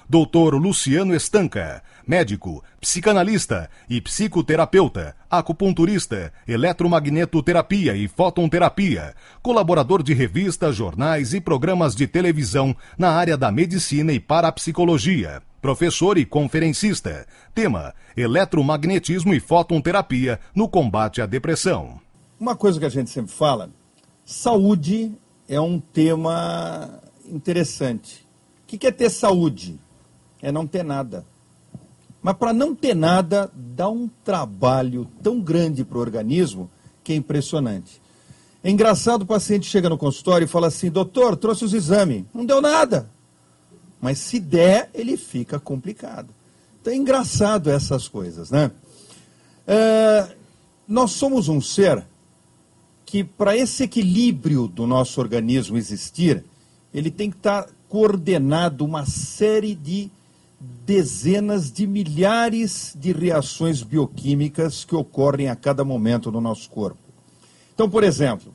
Dr. Luciano Estanca, médico, psicanalista e psicoterapeuta, acupunturista, eletromagnetoterapia e fotonterapia, colaborador de revistas, jornais e programas de televisão na área da medicina e parapsicologia, professor e conferencista. Tema: eletromagnetismo e fotonterapia no combate à depressão. Uma coisa que a gente sempre fala, saúde é um tema interessante. O que é ter saúde? É não ter nada. Mas para não ter nada, dá um trabalho tão grande para o organismo que é impressionante. É engraçado, o paciente chega no consultório e fala assim: doutor, trouxe os exames. Não deu nada. Mas se der, ele fica complicado. Então é engraçado essas coisas, né? Nós somos um ser que, para esse equilíbrio do nosso organismo existir, ele tem que estar coordenado uma série de dezenas de milhares de reações bioquímicas que ocorrem a cada momento no nosso corpo. Então, por exemplo,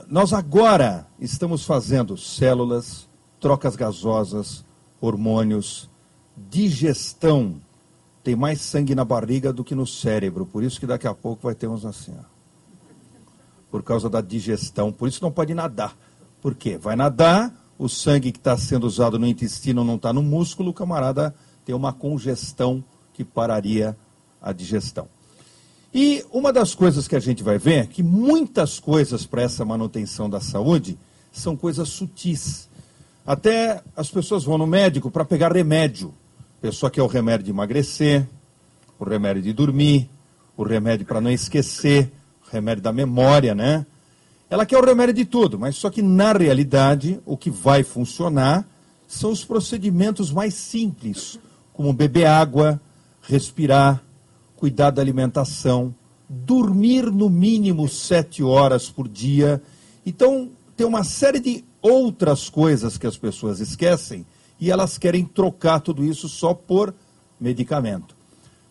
nós agora estamos fazendo células, trocas gasosas, hormônios, digestão. Tem mais sangue na barriga do que no cérebro, por isso que daqui a pouco vai ter uns assim, ó. Por causa da digestão, por isso não pode nadar. Por quê? Vai nadar, o sangue que está sendo usado no intestino não está no músculo, o camarada tem uma congestão que pararia a digestão. E uma das coisas que a gente vai ver é que muitas coisas para essa manutenção da saúde são coisas sutis. Até as pessoas vão no médico para pegar remédio. A pessoa quer o remédio de emagrecer, o remédio de dormir, o remédio para não esquecer, o remédio da memória, né? Ela quer o remédio de tudo, mas só que na realidade o que vai funcionar são os procedimentos mais simples, como beber água, respirar, cuidar da alimentação, dormir no mínimo 7 horas por dia. Então tem uma série de outras coisas que as pessoas esquecem e elas querem trocar tudo isso só por medicamento.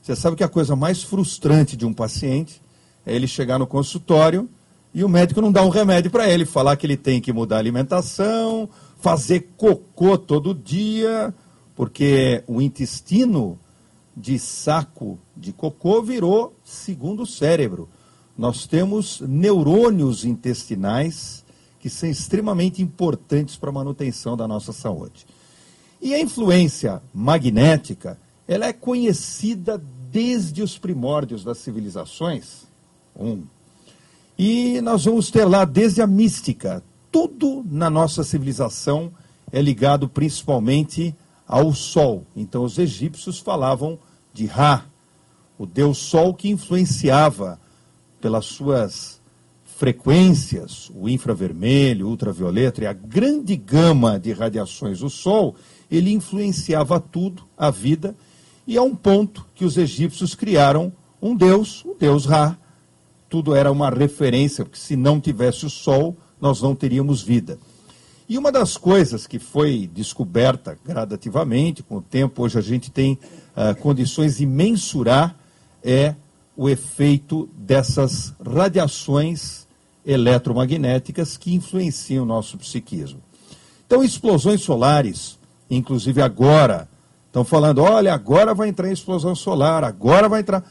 Você sabe que a coisa mais frustrante de um paciente é ele chegar no consultório e o médico não dá um remédio para ele, falar que ele tem que mudar a alimentação, fazer cocô todo dia, porque o intestino de saco de cocô virou segundo cérebro. Nós temos neurônios intestinais que são extremamente importantes para a manutenção da nossa saúde. E a influência magnética, ela é conhecida desde os primórdios das civilizações. E nós vamos ter lá desde a mística. Tudo na nossa civilização é ligado principalmente ao Sol. Então os egípcios falavam de Ra, o deus Sol que influenciava pelas suas frequências, o infravermelho, o ultravioleta e a grande gama de radiações do Sol, ele influenciava tudo, a vida, e a um ponto que os egípcios criaram um deus, o deus Ra. Tudo era uma referência, porque se não tivesse o Sol, nós não teríamos vida. E uma das coisas que foi descoberta gradativamente, com o tempo, hoje a gente tem condições de mensurar, é o efeito dessas radiações eletromagnéticas que influenciam o nosso psiquismo. Então, explosões solares, inclusive agora, estão falando, olha, agora vai entrar em explosão solar, agora vai entrar...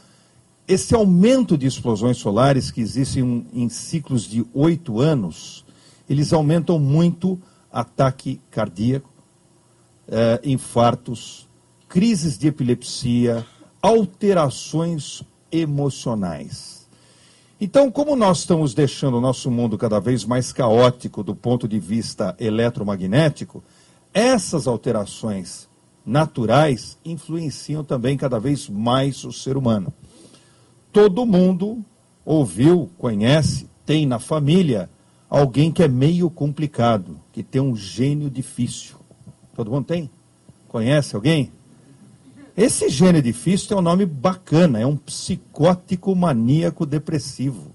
Esse aumento de explosões solares que existem em ciclos de 8 anos, eles aumentam muito ataque cardíaco, infartos, crises de epilepsia, alterações emocionais. Então, como nós estamos deixando o nosso mundo cada vez mais caótico do ponto de vista eletromagnético, essas alterações naturais influenciam também cada vez mais o ser humano. Todo mundo ouviu, conhece, tem na família alguém que é meio complicado, que tem um gênio difícil. Todo mundo tem? Conhece alguém? Esse gênio difícil tem um nome bacana, é um psicótico maníaco depressivo.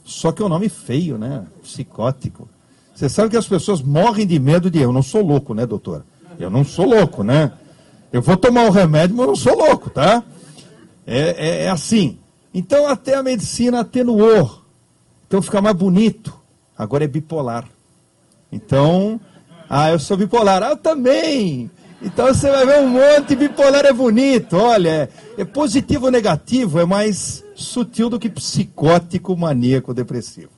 Só que é um nome feio, né? Psicótico. Você sabe que as pessoas morrem de medo de... Eu não sou louco, né, doutor? Eu não sou louco, né? Eu vou tomar o remédio, mas eu não sou louco, tá? É assim. Então até a medicina atenuou. Então fica mais bonito. Agora é bipolar. Então, eu sou bipolar. Eu também. Então você vai ver um monte. Bipolar é bonito, olha, é positivo ou negativo, é mais sutil do que psicótico, maníaco, depressivo.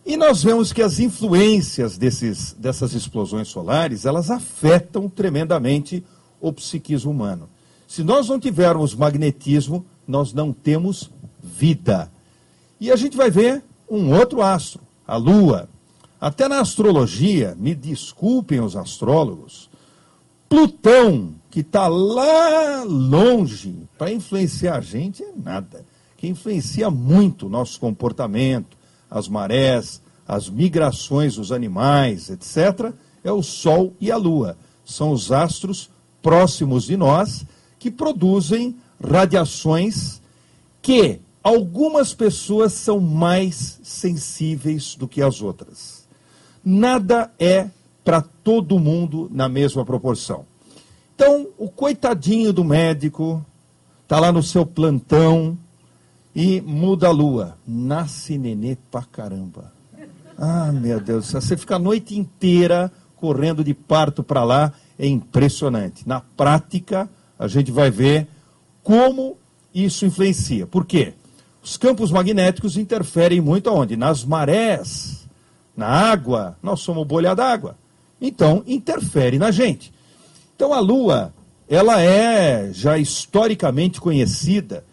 E nós vemos que as influências dessas explosões solares, elas afetam tremendamente o psiquismo humano. Se nós não tivermos magnetismo, nós não temos vida. E a gente vai ver um outro astro, a Lua. Até na astrologia, me desculpem os astrólogos, Plutão, que está lá longe, para influenciar a gente é nada. Quem influencia muito o nosso comportamento, as marés, as migrações dos animais, etc., é o Sol e a Lua. São os astros próximos de nós que produzem radiações que algumas pessoas são mais sensíveis do que as outras. Nada é para todo mundo na mesma proporção. Então, o coitadinho do médico está lá no seu plantão e muda a lua. Nasce nenê pra caramba. Ah, meu Deus, você fica a noite inteira correndo de parto para lá, é impressionante. Na prática, a gente vai ver como isso influencia. Por quê? Os campos magnéticos interferem muito aonde? Nas marés, na água. Nós somos bolha d'água. Então, interfere na gente. Então, a Lua, ela é já historicamente conhecida,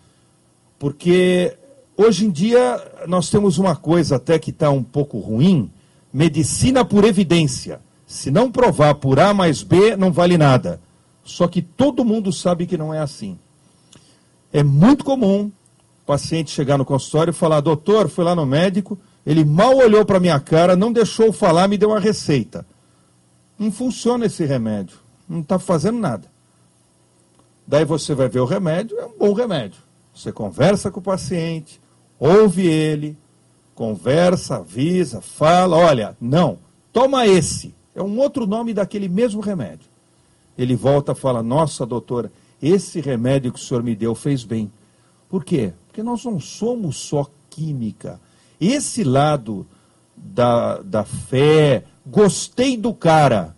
porque hoje em dia nós temos uma coisa até que está um pouco ruim, medicina por evidência. Se não provar por A mais B, não vale nada. Só que todo mundo sabe que não é assim. É muito comum o paciente chegar no consultório e falar: doutor, fui lá no médico, ele mal olhou para a minha cara, não deixou eu falar, me deu uma receita. Não funciona esse remédio, não está fazendo nada. Daí você vai ver o remédio, é um bom remédio. Você conversa com o paciente, ouve ele, conversa, avisa, fala, olha, não, toma esse. É um outro nome daquele mesmo remédio. Ele volta e fala: nossa, doutora, esse remédio que o senhor me deu fez bem. Por quê? Porque nós não somos só química. Esse lado da fé, gostei do cara,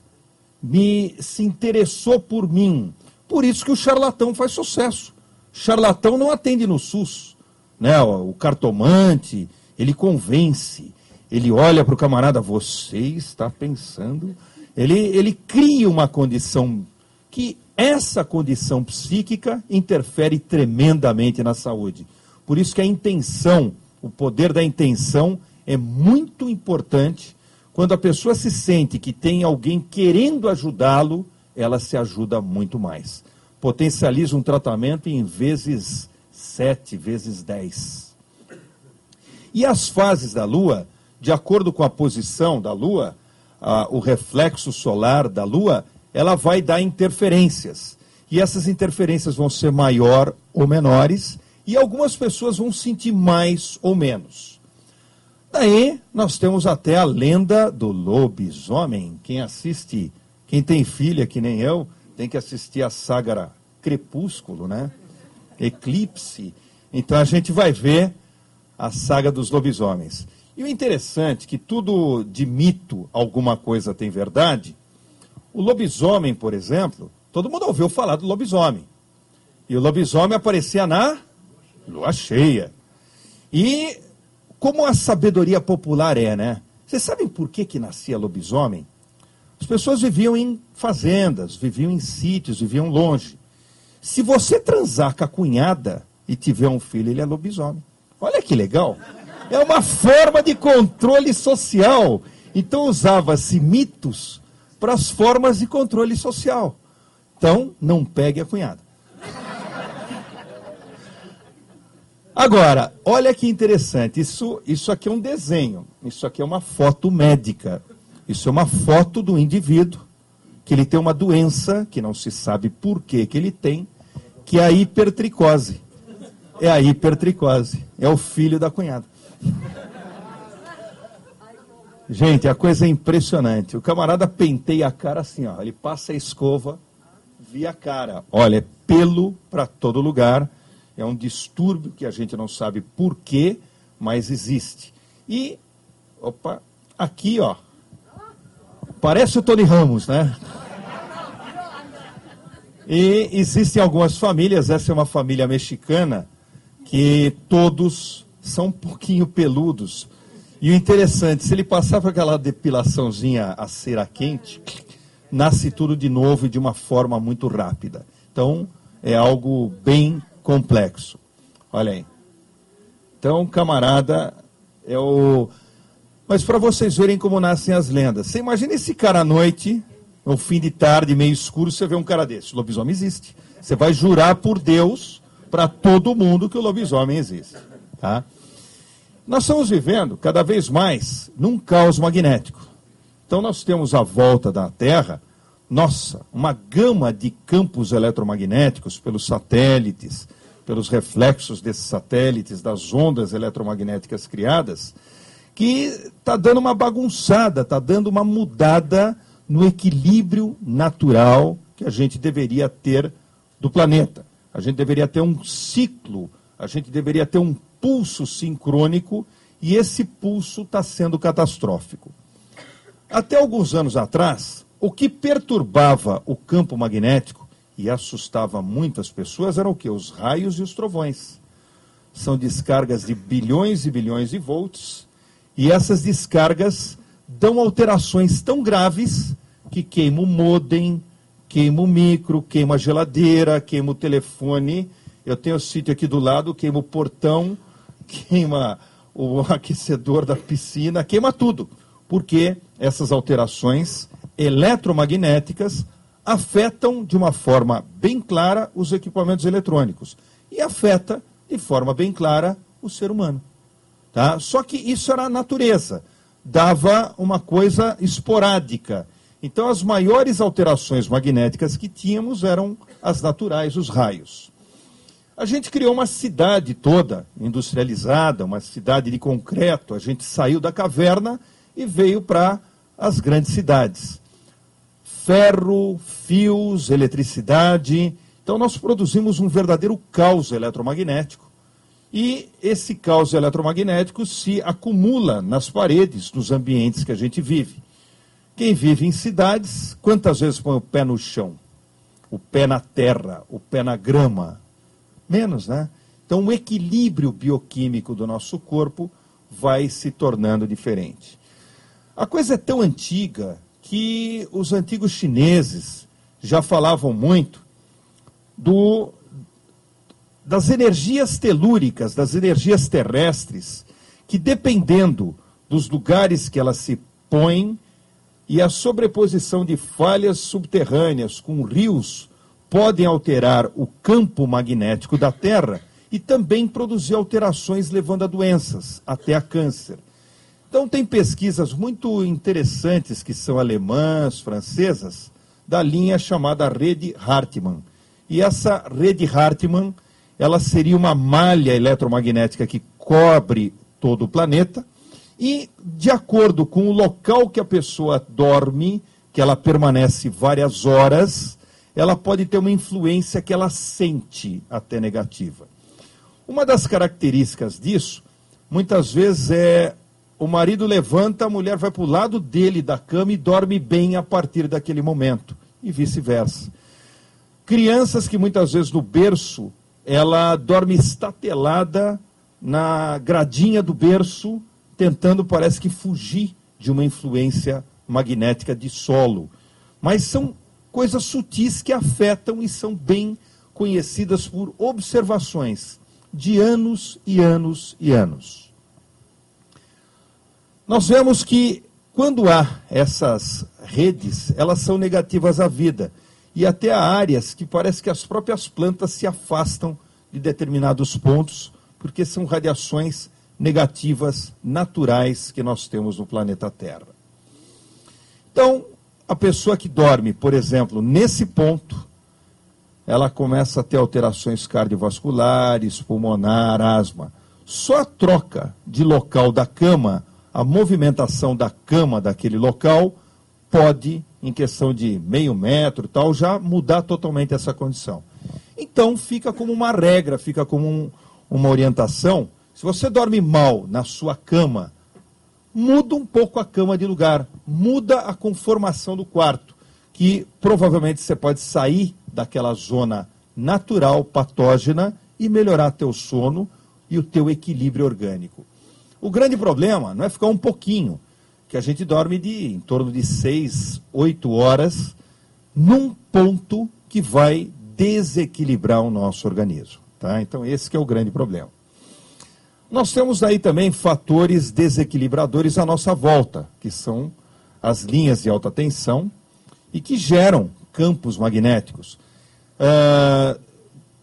se interessou por mim. Por isso que o charlatão faz sucesso. Charlatão não atende no SUS, né? O cartomante, ele convence, ele olha para o camarada: você está pensando... Ele cria uma condição que essa condição psíquica interfere tremendamente na saúde. Por isso que a intenção, o poder da intenção é muito importante. Quando a pessoa se sente que tem alguém querendo ajudá-lo, ela se ajuda muito mais. Potencializa um tratamento em vezes 7, vezes 10. E as fases da Lua, de acordo com a posição da Lua, o reflexo solar da Lua, ela vai dar interferências. E essas interferências vão ser maior ou menores, e algumas pessoas vão sentir mais ou menos. Daí, nós temos até a lenda do lobisomem. Quem assiste, quem tem filha que nem eu, tem que assistir a saga Crepúsculo, né? Eclipse. Então a gente vai ver a saga dos lobisomens. E o interessante é que tudo de mito, alguma coisa tem verdade. O lobisomem, por exemplo, todo mundo ouviu falar do lobisomem. E o lobisomem aparecia na lua cheia. E como a sabedoria popular é, né? Vocês sabem por que nascia lobisomem? As pessoas viviam em fazendas, viviam em sítios, viviam longe. Se você transar com a cunhada e tiver um filho, ele é lobisomem. Olha que legal. É uma forma de controle social. Então usava-se mitos para as formas de controle social. Então, não pegue a cunhada. Agora, olha que interessante. Isso aqui é um desenho. Isso aqui é uma foto médica. Isso é uma foto do indivíduo que ele tem uma doença, que não se sabe por que ele tem, que é a hipertricose. É a hipertricose. É o filho da cunhada. Gente, a coisa é impressionante. O camarada penteia a cara assim, ó. Ele passa a escova, via a cara. Olha, é pelo para todo lugar. É um distúrbio que a gente não sabe por quê, mas existe. E, opa, aqui, ó. Parece o Tony Ramos, né? E existem algumas famílias, essa é uma família mexicana, que todos são um pouquinho peludos. E o interessante, se ele passar por aquela depilaçãozinha a cera quente, nasce tudo de novo e de uma forma muito rápida. Então, é algo bem complexo. Olha aí. Então, camarada, é o... Mas para vocês verem como nascem as lendas. Você imagina esse cara à noite, no fim de tarde, meio escuro, você vê um cara desse. O lobisomem existe. Você vai jurar por Deus para todo mundo que o lobisomem existe. Tá? Nós estamos vivendo cada vez mais num caos magnético. Então nós temos à volta da Terra, uma gama de campos eletromagnéticos pelos satélites, pelos reflexos desses satélites, das ondas eletromagnéticas criadas, que está dando uma bagunçada, está dando uma mudada no equilíbrio natural que a gente deveria ter do planeta. A gente deveria ter um ciclo, a gente deveria ter um pulso sincrônico, e esse pulso está sendo catastrófico. Até alguns anos atrás, o que perturbava o campo magnético e assustava muitas pessoas eram o quê? Os raios e os trovões. São descargas de bilhões e bilhões de volts, e essas descargas dão alterações tão graves que queima o modem, queima o micro, queima a geladeira, queima o telefone. Eu tenho o sítio aqui do lado, queima o portão, queima o aquecedor da piscina, queima tudo. Porque essas alterações eletromagnéticas afetam de uma forma bem clara os equipamentos eletrônicos. E afeta de forma bem clara o ser humano. Tá? Só que isso era a natureza. Dava uma coisa esporádica. Então as maiores alterações magnéticas que tínhamos eram as naturais, os raios. A gente criou uma cidade toda industrializada, uma cidade de concreto. A gente saiu da caverna e veio para as grandes cidades. Ferro, fios, eletricidade. Então nós produzimos um verdadeiro caos eletromagnético. E esse caos eletromagnético se acumula nas paredes dos ambientes que a gente vive. Quem vive em cidades, quantas vezes põe o pé no chão? O pé na terra, o pé na grama? Menos, né? Então o equilíbrio bioquímico do nosso corpo vai se tornando diferente. A coisa é tão antiga que os antigos chineses já falavam muito das energias telúricas, das energias terrestres, que dependendo dos lugares que elas se põem e a sobreposição de falhas subterrâneas com rios podem alterar o campo magnético da Terra e também produzir alterações levando a doenças, até a câncer. Então tem pesquisas muito interessantes que são alemãs, francesas, da linha chamada Rede Hartmann. E essa Rede Hartmann, ela seria uma malha eletromagnética que cobre todo o planeta e, de acordo com o local que a pessoa dorme, que ela permanece várias horas, ela pode ter uma influência que ela sente até negativa. Uma das características disso, muitas vezes o marido levanta, a mulher vai para o lado dele da cama e dorme bem a partir daquele momento, e vice-versa. Crianças que muitas vezes no berço, ela dorme estatelada na gradinha do berço, tentando, parece que, fugir de uma influência magnética de solo. Mas são coisas sutis que afetam e são bem conhecidas por observações de anos e anos e anos. Nós vemos que quando há essas redes, elas são negativas à vida. E até há áreas que parece que as próprias plantas se afastam de determinados pontos, porque são radiações negativas naturais que nós temos no planeta Terra. Então, a pessoa que dorme, por exemplo, nesse ponto, ela começa a ter alterações cardiovasculares, pulmonar, asma. Só a troca de local da cama, a movimentação da cama daquele local, pode, em questão de meio metro e tal, já mudar totalmente essa condição. Então, fica como uma regra, fica como uma orientação. Se você dorme mal na sua cama, muda um pouco a cama de lugar, muda a conformação do quarto, que provavelmente você pode sair daquela zona natural, patógena, e melhorar teu sono e o teu equilíbrio orgânico. O grande problema não é ficar um pouquinho, que a gente dorme em torno de 6, 8 horas, num ponto que vai desequilibrar o nosso organismo. Tá? Então esse que é o grande problema. Nós temos aí também fatores desequilibradores à nossa volta, que são as linhas de alta tensão e que geram campos magnéticos.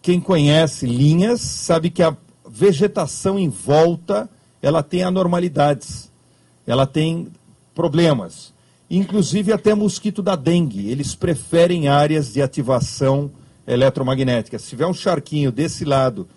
Quem conhece linhas sabe que a vegetação em volta ela tem anormalidades, ela tem problemas. Inclusive até mosquito da dengue, eles preferem áreas de ativação eletromagnética. Se tiver um charquinho desse lado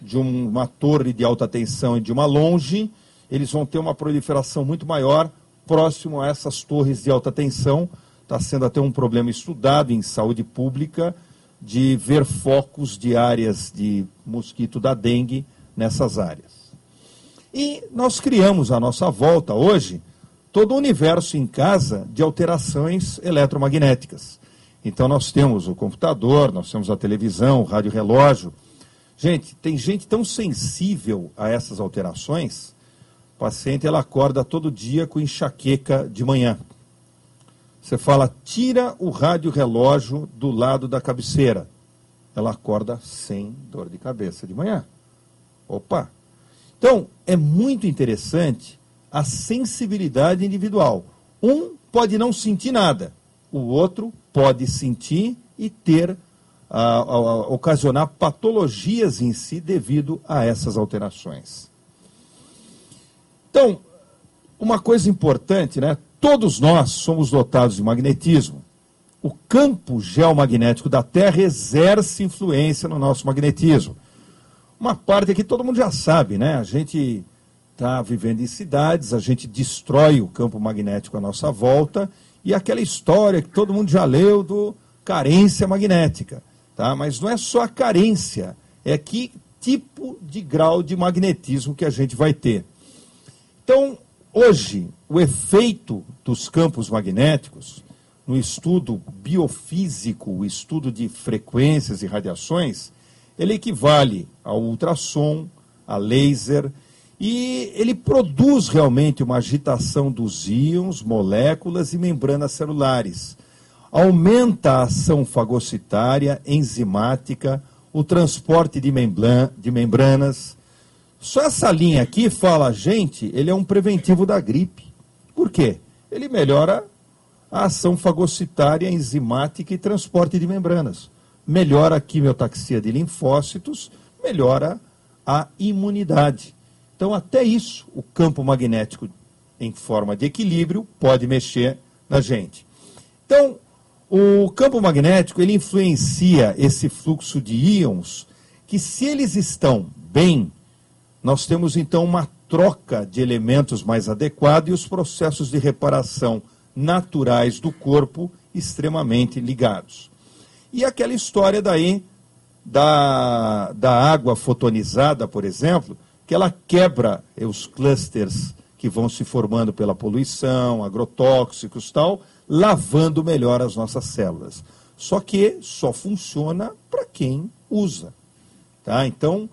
de uma torre de alta tensão e de uma longe, eles vão ter uma proliferação muito maior próximo a essas torres de alta tensão. Está sendo até um problema estudado em saúde pública de ver focos de áreas de mosquito da dengue nessas áreas. E nós criamos à nossa volta hoje todo o universo em casa de alterações eletromagnéticas. Então nós temos o computador, nós temos a televisão, o rádio-relógio. Gente, tem gente tão sensível a essas alterações, o paciente ela acorda todo dia com enxaqueca de manhã. Você fala, tira o rádio-relógio do lado da cabeceira. Ela acorda sem dor de cabeça de manhã. Opa! Então, é muito interessante a sensibilidade individual. Um pode não sentir nada, o outro pode sentir e ter ocasionar patologias em si devido a essas alterações. Então, uma coisa importante, né? Todos nós somos dotados de magnetismo. O campo geomagnético da Terra exerce influência no nosso magnetismo. Uma parte que todo mundo já sabe, né? A gente está vivendo em cidades, a gente destrói o campo magnético à nossa volta, e aquela história que todo mundo já leu do carência magnética. Tá? Mas não é só a carência, é que tipo de grau de magnetismo que a gente vai ter. Então, hoje, o efeito dos campos magnéticos, no estudo biofísico, o estudo de frequências e radiações, ele equivale ao ultrassom, a laser, e ele produz realmente uma agitação dos íons, moléculas e membranas celulares. Aumenta a ação fagocitária, enzimática, o transporte de membranas. Só essa linha aqui fala, gente, ele é um preventivo da gripe. Por quê? Ele melhora a ação fagocitária, enzimática e transporte de membranas. Melhora a quimiotaxia de linfócitos, melhora a imunidade. Então, até isso, o campo magnético em forma de equilíbrio pode mexer na gente. Então, o campo magnético, ele influencia esse fluxo de íons, que se eles estão bem, nós temos então uma troca de elementos mais adequada e os processos de reparação naturais do corpo extremamente ligados. E aquela história daí da água fotonizada, por exemplo, que ela quebra os clusters que vão se formando pela poluição, agrotóxicos e tal, lavando melhor as nossas células. Só que só funciona para quem usa. Tá? Então,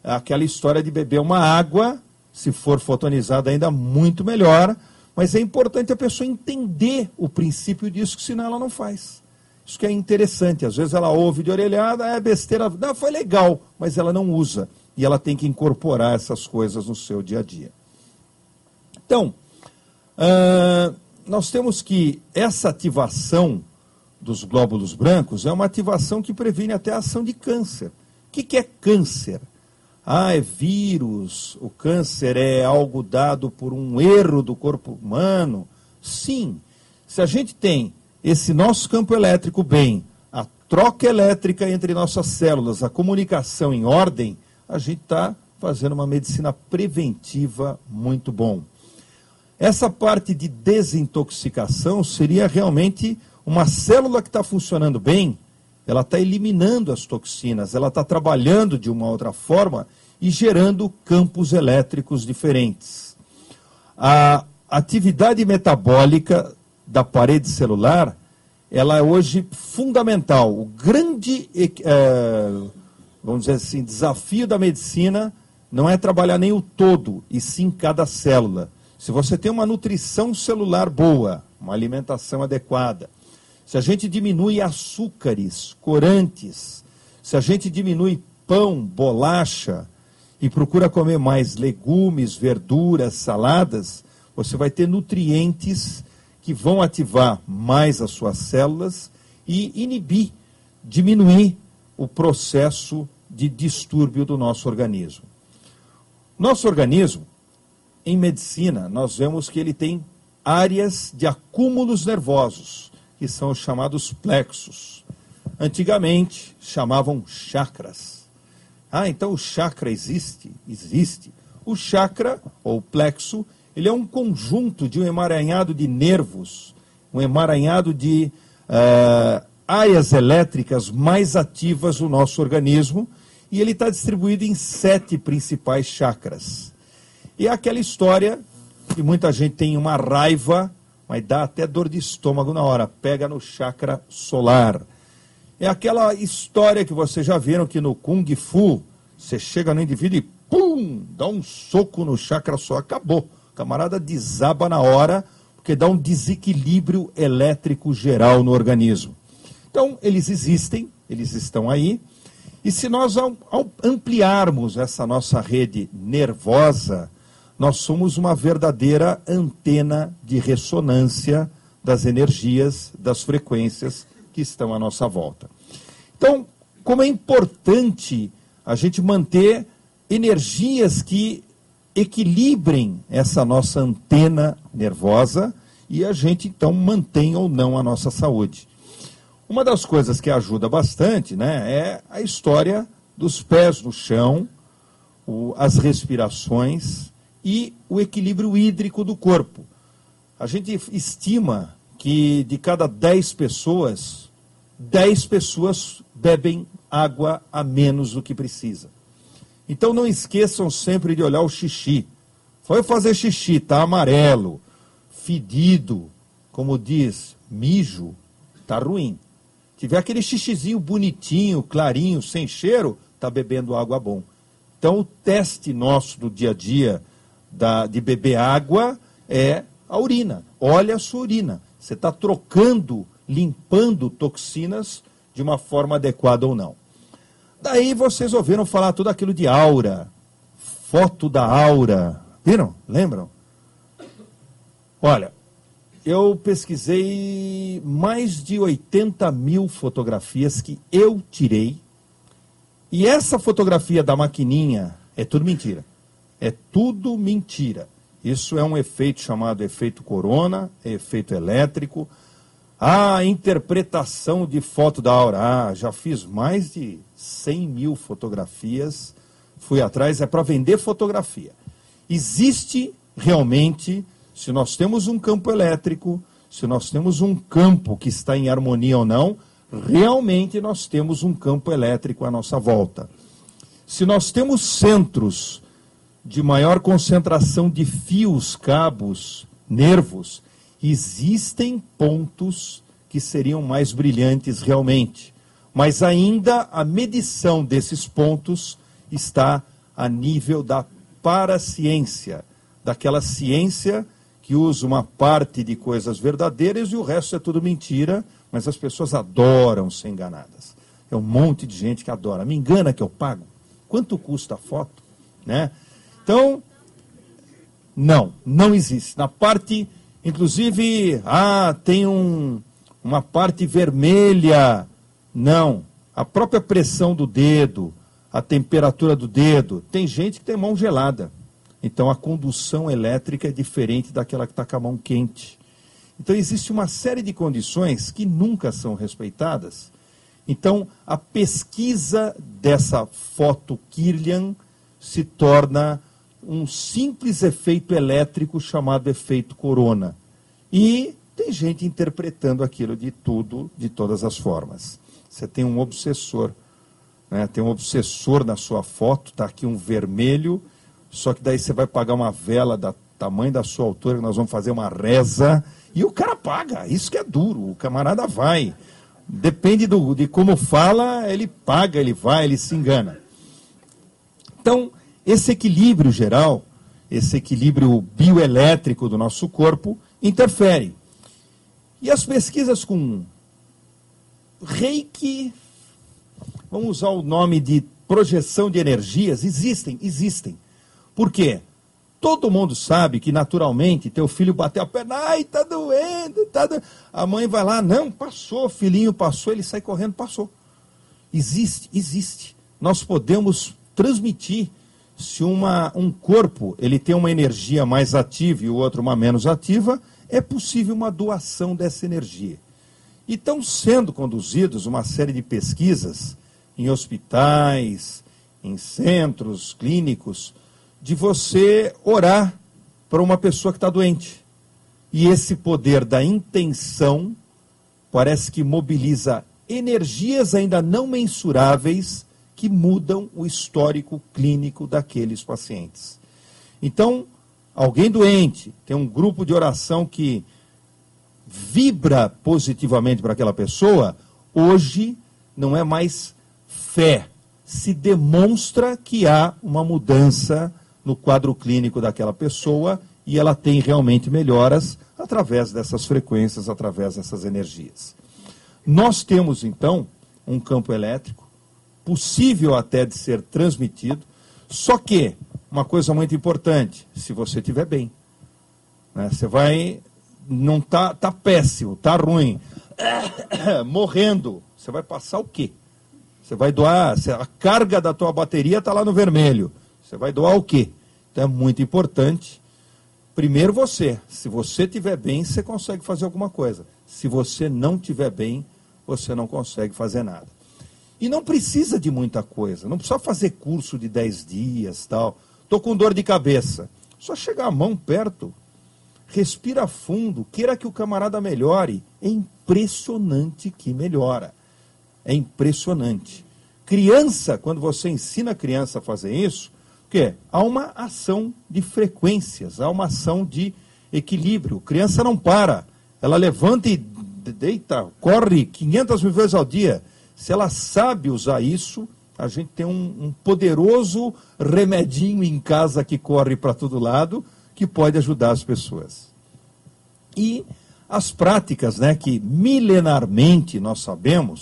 aquela história de beber uma água, se for fotonizada ainda muito melhor, mas é importante a pessoa entender o princípio disso, que senão ela não faz. Isso que é interessante, às vezes ela ouve de orelhada, é besteira, não, foi legal, mas ela não usa, e ela tem que incorporar essas coisas no seu dia a dia. Então, nós temos que essa ativação dos glóbulos brancos é uma ativação que previne até a ação de câncer. O que é câncer? Ah, é vírus, o câncer é algo dado por um erro do corpo humano. Sim, se a gente tem esse nosso campo elétrico bem, a troca elétrica entre nossas células, a comunicação em ordem, a gente está fazendo uma medicina preventiva muito bom. Essa parte de desintoxicação seria realmente uma célula que está funcionando bem, ela está eliminando as toxinas, ela está trabalhando de uma outra forma e gerando campos elétricos diferentes. A atividade metabólica da parede celular, ela é hoje fundamental. O grande, vamos dizer assim, desafio da medicina não é trabalhar nem o todo, e sim cada célula. Se você tem uma nutrição celular boa, uma alimentação adequada, se a gente diminui açúcares, corantes, se a gente diminui pão, bolacha e procura comer mais legumes, verduras, saladas, você vai ter nutrientes que vão ativar mais as suas células e inibir, diminuir o processo de distúrbio do nosso organismo. Nosso organismo, em medicina, nós vemos que ele tem áreas de acúmulos nervosos, que são os chamados plexos. Antigamente, chamavam chakras. Então o chakra existe? Existe. O chakra, ou plexo, ele é um conjunto de um emaranhado de nervos, um emaranhado de áreas elétricas mais ativas do nosso organismo, e ele está distribuído em 7 principais chakras. E é aquela história que muita gente tem uma raiva, mas dá até dor de estômago na hora, pega no chakra solar. É aquela história que vocês já viram que no Kung Fu, você chega no indivíduo e pum, dá um soco no chakra solar, acabou. O camarada desaba na hora, porque dá um desequilíbrio elétrico geral no organismo. Então, eles existem, eles estão aí. E se nós ao ampliarmos essa nossa rede nervosa, nós somos uma verdadeira antena de ressonância das energias, das frequências que estão à nossa volta. Então, como é importante a gente manter energias que equilibrem essa nossa antena nervosa e a gente, então, mantém ou não a nossa saúde. Uma das coisas que ajuda bastante, né, é a história dos pés no chão, as respirações e o equilíbrio hídrico do corpo. A gente estima que de cada 10 pessoas bebem água a menos do que precisa. Então não esqueçam sempre de olhar o xixi. Foi fazer xixi, tá amarelo, fedido, como diz, mijo, tá ruim. Tiver aquele xixizinho bonitinho, clarinho, sem cheiro, tá bebendo água bom. Então o teste nosso do dia a dia de beber água é a urina. Olha a sua urina. Você está trocando, limpando toxinas de uma forma adequada ou não. Daí vocês ouviram falar tudo aquilo de aura, foto da aura. Viram? Lembram? Olha, eu pesquisei mais de 80 mil fotografias que eu tirei. E essa fotografia da maquininha é tudo mentira. É tudo mentira. Isso é um efeito chamado efeito corona, é efeito elétrico. A interpretação de foto da aura. Já fiz mais de 100 mil fotografias. Fui atrás, é para vender fotografia. Existe realmente, se nós temos um campo elétrico, se nós temos um campo que está em harmonia ou não, realmente nós temos um campo elétrico à nossa volta. Se nós temos centros de maior concentração de fios, cabos, nervos, existem pontos que seriam mais brilhantes realmente. Mas ainda a medição desses pontos está a nível da paraciência, daquela ciência que usa uma parte de coisas verdadeiras e o resto é tudo mentira, mas as pessoas adoram ser enganadas. É um monte de gente que adora. Me engana que eu pago? Quanto custa a foto? Né? Então, não existe. Na parte, inclusive, tem uma parte vermelha. Não. A própria pressão do dedo, a temperatura do dedo. Tem gente que tem mão gelada. Então, a condução elétrica é diferente daquela que está com a mão quente. Então, existe uma série de condições que nunca são respeitadas. Então, a pesquisa dessa foto Kirlian se torna um simples efeito elétrico chamado efeito corona. E tem gente interpretando aquilo de tudo, de todas as formas. Você tem um obsessor, né? Tem um obsessor na sua foto, está aqui um vermelho, só que daí você vai pagar uma vela do tamanho da sua altura, que nós vamos fazer uma reza, E o cara paga, isso que é duro, o camarada vai. Depende de como fala, ele paga, ele vai, ele se engana. Então, esse equilíbrio geral, esse equilíbrio bioelétrico do nosso corpo, interfere. E as pesquisas com Reiki, vamos usar o nome de projeção de energias, existem. Por quê? Todo mundo sabe que naturalmente teu filho bateu a perna, ai, tá doendo, a mãe vai lá, não, passou, filhinho passou, ele sai correndo, passou. Existe. Nós podemos transmitir, se um corpo ele tem uma energia mais ativa e o outro uma menos ativa, é possível uma doação dessa energia. E estão sendo conduzidos uma série de pesquisas em hospitais, em centros clínicos, de você orar para uma pessoa que está doente. E esse poder da intenção parece que mobiliza energias ainda não mensuráveis que mudam o histórico clínico daqueles pacientes. Então, alguém doente, tem um grupo de oração que vibra positivamente para aquela pessoa, hoje não é mais fé, se demonstra que há uma mudança no quadro clínico daquela pessoa e ela tem realmente melhoras através dessas frequências, através dessas energias. Nós temos, então, um campo elétrico, possível até de ser transmitido, só que, uma coisa muito importante, se você estiver bem, né, você vai, não tá péssimo, tá ruim, morrendo, você vai passar o quê? Você vai doar, a carga da tua bateria está lá no vermelho, você vai doar o quê? Então é muito importante, primeiro você, se você estiver bem, você consegue fazer alguma coisa, se você não estiver bem, você não consegue fazer nada. E não precisa de muita coisa, não precisa fazer curso de 10 dias, tal. Estou com dor de cabeça, só chegar a mão perto, respira fundo, queira que o camarada melhore, é impressionante que melhora, é impressionante. Criança, quando você ensina a criança a fazer isso, o quê? Há uma ação de frequências, há uma ação de equilíbrio, criança não para, ela levanta e deita, corre 500 mil vezes ao dia. Se ela sabe usar isso, a gente tem um poderoso remedinho em casa que corre para todo lado, que pode ajudar as pessoas. E as práticas, né, que milenarmente nós sabemos,